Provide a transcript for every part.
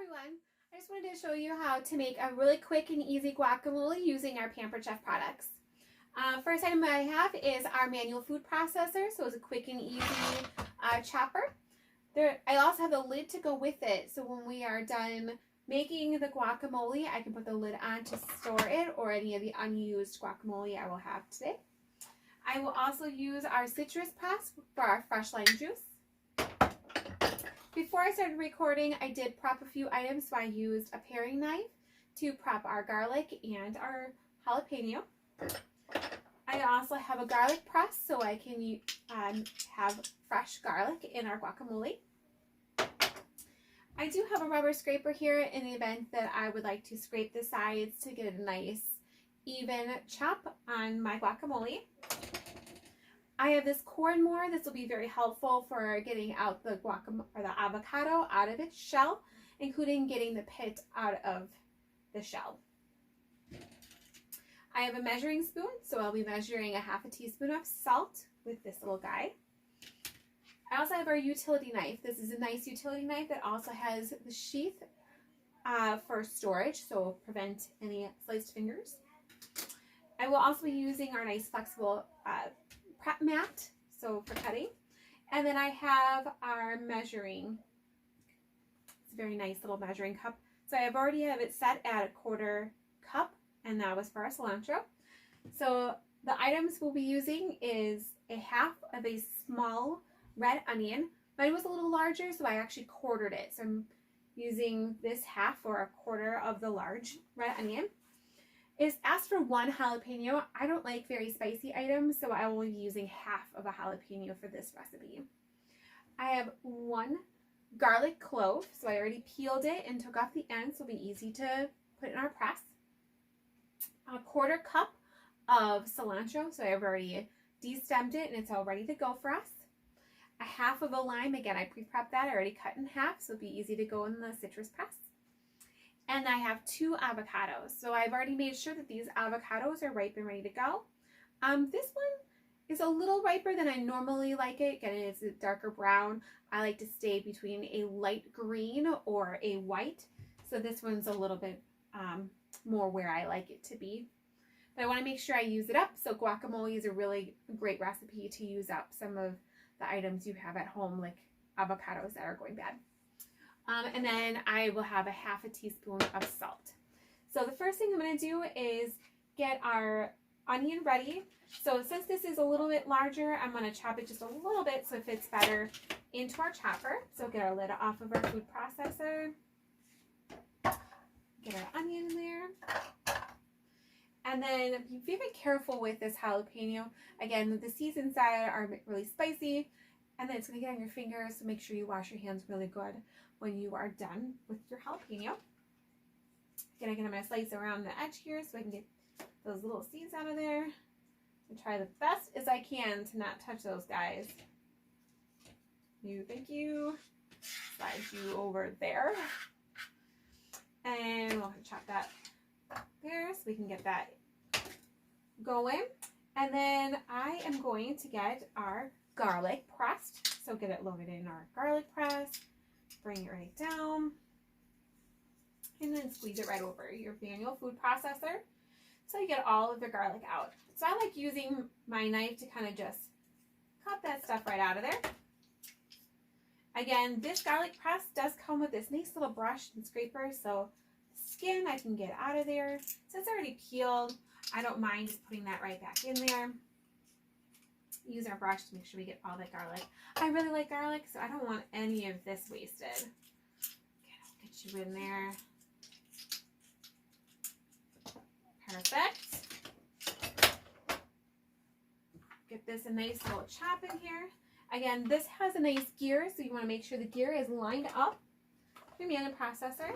everyone. I just wanted to show you how to make a really quick and easy guacamole using our Pampered Chef products. First item I have is our manual food processor, so it's a quick and easy chopper. I also have the lid to go with it, so when we are done making the guacamole, I can put the lid on to store it or any of the unused guacamole I will have today. I will also use our citrus press for our fresh lime juice. Before I started recording, I did prep a few items, so I used a paring knife to prep our garlic and our jalapeno. I also have a garlic press, so I can have fresh garlic in our guacamole. I do have a rubber scraper here in the event that I would like to scrape the sides to get a nice even chop on my guacamole. I have this corn more. This will be very helpful for getting out the avocado out of its shell, including getting the pit out of the shell. I have a measuring spoon, so I'll be measuring a half a teaspoon of salt with this little guy. I also have our utility knife. This is a nice utility knife that also has the sheath for storage, so prevent any sliced fingers. I will also be using our nice flexible prep mat, so for cutting. And then I have our measuring, it's a very nice little measuring cup. So I have already have it set at 1/4 cup, and that was for our cilantro. So the items we'll be using is a half of a small red onion. Mine was a little larger, so I actually quartered it. So I'm using this half or 1/4 of the large red onion. It's asked for 1 jalapeno. I don't like very spicy items, so I will be using half of a jalapeno for this recipe. I have 1 garlic clove, so I already peeled it and took off the ends, so it'll be easy to put in our press. A 1/4 cup of cilantro, so I've already de-stemmed it and it's all ready to go for us. A half of a lime, again I pre-prepped that, I already cut in half, so it'll be easy to go in the citrus press. And I have 2 avocados. So I've already made sure that these avocados are ripe and ready to go. This one is a little riper than I normally like it. Again, it's a darker brown. I like to stay between a light green or a white. So this one's a little bit more where I like it to be. But I want to make sure I use it up. So guacamole is a really great recipe to use up some of the items you have at home, like avocados that are going bad. And then I will have a half a teaspoon of salt. So the first thing I'm going to do is get our onion ready. So since this is a little bit larger, I'm going to chop it just a little bit so it fits better into our chopper. So get our lid off of our food processor. Get our onion in there. And then be very careful with this jalapeno. Again, the seeds inside are really spicy. And then it's going to get on your fingers, so make sure you wash your hands really good when you are done with your jalapeno. Again, I'm going to slice around the edge here so I can get those little seeds out of there. And try the best as I can to not touch those guys. Thank you. Slide you over there. And we'll chop that there so we can get that going. And then I am going to get our garlic pressed. So get it loaded in our garlic press. Bring it right down. And then squeeze it right over your manual food processor so you get all of the garlic out. So I like using my knife to kind of just cut that stuff right out of there. Again, this garlic press does come with this nice little brush and scraper, so skin I can get out of there. Since it's already peeled, I don't mind just putting that right back in there. Use our brush to make sure we get all that garlic. I really like garlic, so I don't want any of this wasted. Okay, I'll get you in there. Perfect. Get this a nice little chop in here. Again, this has a nice gear, so you want to make sure the gear is lined up with your manual processor.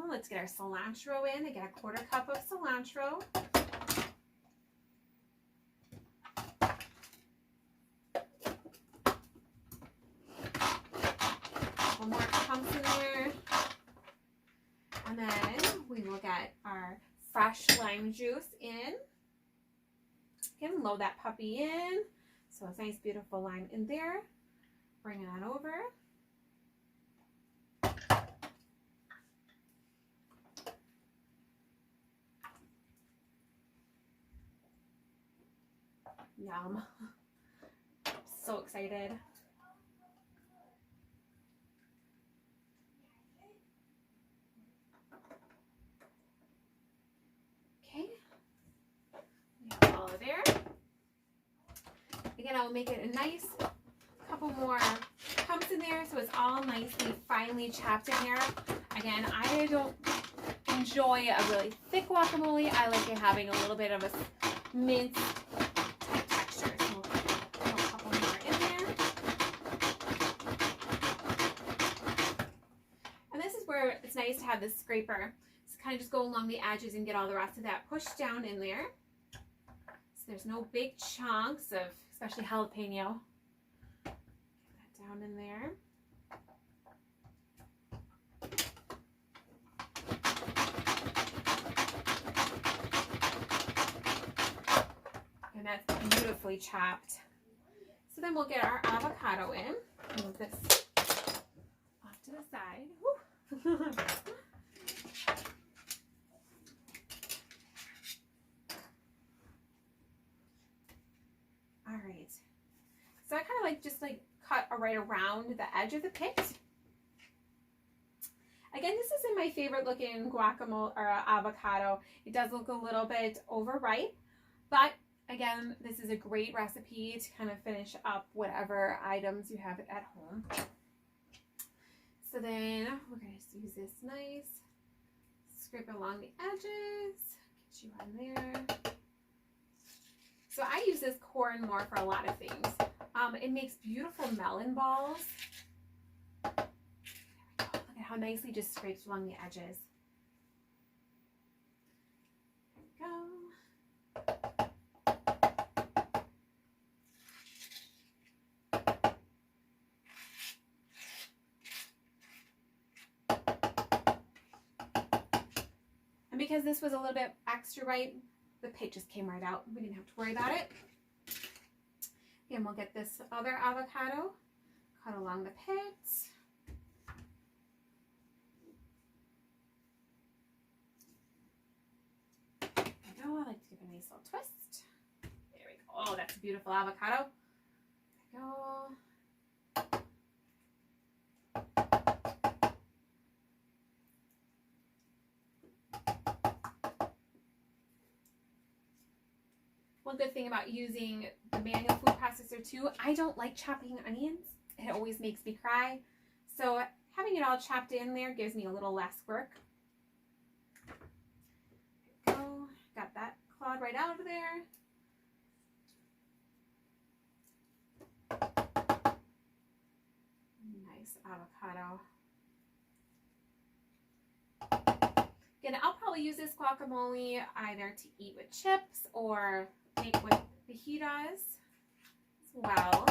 Let's get our cilantro in. I get a 1/4 cup of cilantro. One more chunks in there. And then we will get our fresh lime juice in. Again, load that puppy in. So it's nice, beautiful lime in there. Bring it on over. Yum. So excited. Okay. We have all of there. Again, I will make it a nice couple more pumps in there so it's all nicely finely chopped in there. Again, I don't enjoy a really thick guacamole. I like it having a little bit of a mince type texture. So we'll put a couple more in there. And this is where it's nice to have this scraper. So kind of just go along the edges and get all the rest of that pushed down in there. So there's no big chunks of, especially jalapeno. Get that down in there. And that's beautifully chopped. So then we'll get our avocado in. Move this off to the side. Woo. All right. So I kind of just cut right around the edge of the pit. Again, this isn't my favorite looking guacamole or avocado. It does look a little bit overripe, but again, this is a great recipe to kind of finish up whatever items you have at home. So then we're going to use this nice, scrape along the edges, get you on there. So I use this corn more for a lot of things. It makes beautiful melon balls. There we go. Look at how nicely just scrapes along the edges. There we go. And because this was a little bit extra ripe, the pit just came right out. We didn't have to worry about it. And we'll get this other avocado, cut along the pit. There we go. I like to give a nice little twist. There we go. Oh, that's a beautiful avocado. There we go. One good thing about using the manual food processor too, I don't like chopping onions. It always makes me cry. So having it all chopped in there gives me a little less work. There we go. Got that clawed right out of there. Nice avocado. Again, I'll probably use this guacamole either to eat with chips or make with fajitas as well.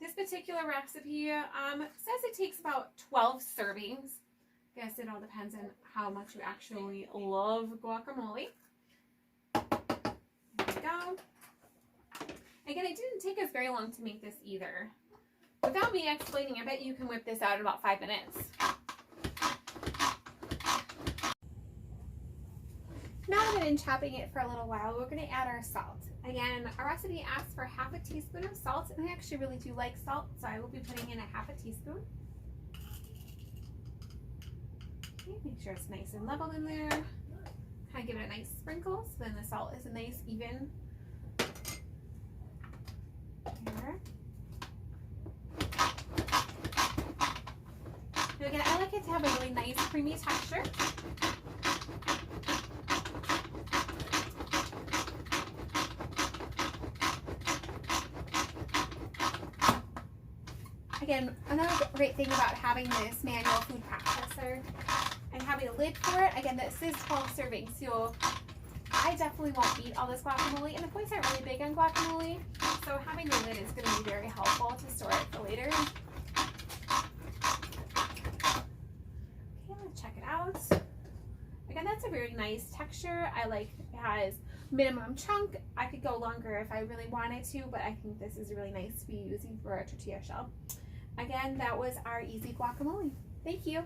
This particular recipe says it takes about 12 servings. I guess it all depends on how much you actually love guacamole. There we go. Again, it didn't take us very long to make this either. Without me explaining, I bet you can whip this out in about 5 minutes. Now that I've been chopping it for a little while, we're going to add our salt. Again, our recipe asks for half a teaspoon of salt, and I actually really do like salt, so I will be putting in a half a teaspoon. Okay, make sure it's nice and level in there. Kind of give it a nice sprinkle, so then the salt is a nice even. Here. And again, I like it to have a really nice creamy texture. Again, another great thing about having this manual food processor and having a lid for it, again, this is 12 servings, so I definitely won't eat all this guacamole, and the boys aren't really big on guacamole, so having the lid is going to be very helpful to store it for later. out. Again, that's a very nice texture. I like it has minimum chunk. I could go longer if I really wanted to, but I think this is really nice to be using for a tortilla shell. Again, that was our easy guacamole. Thank you.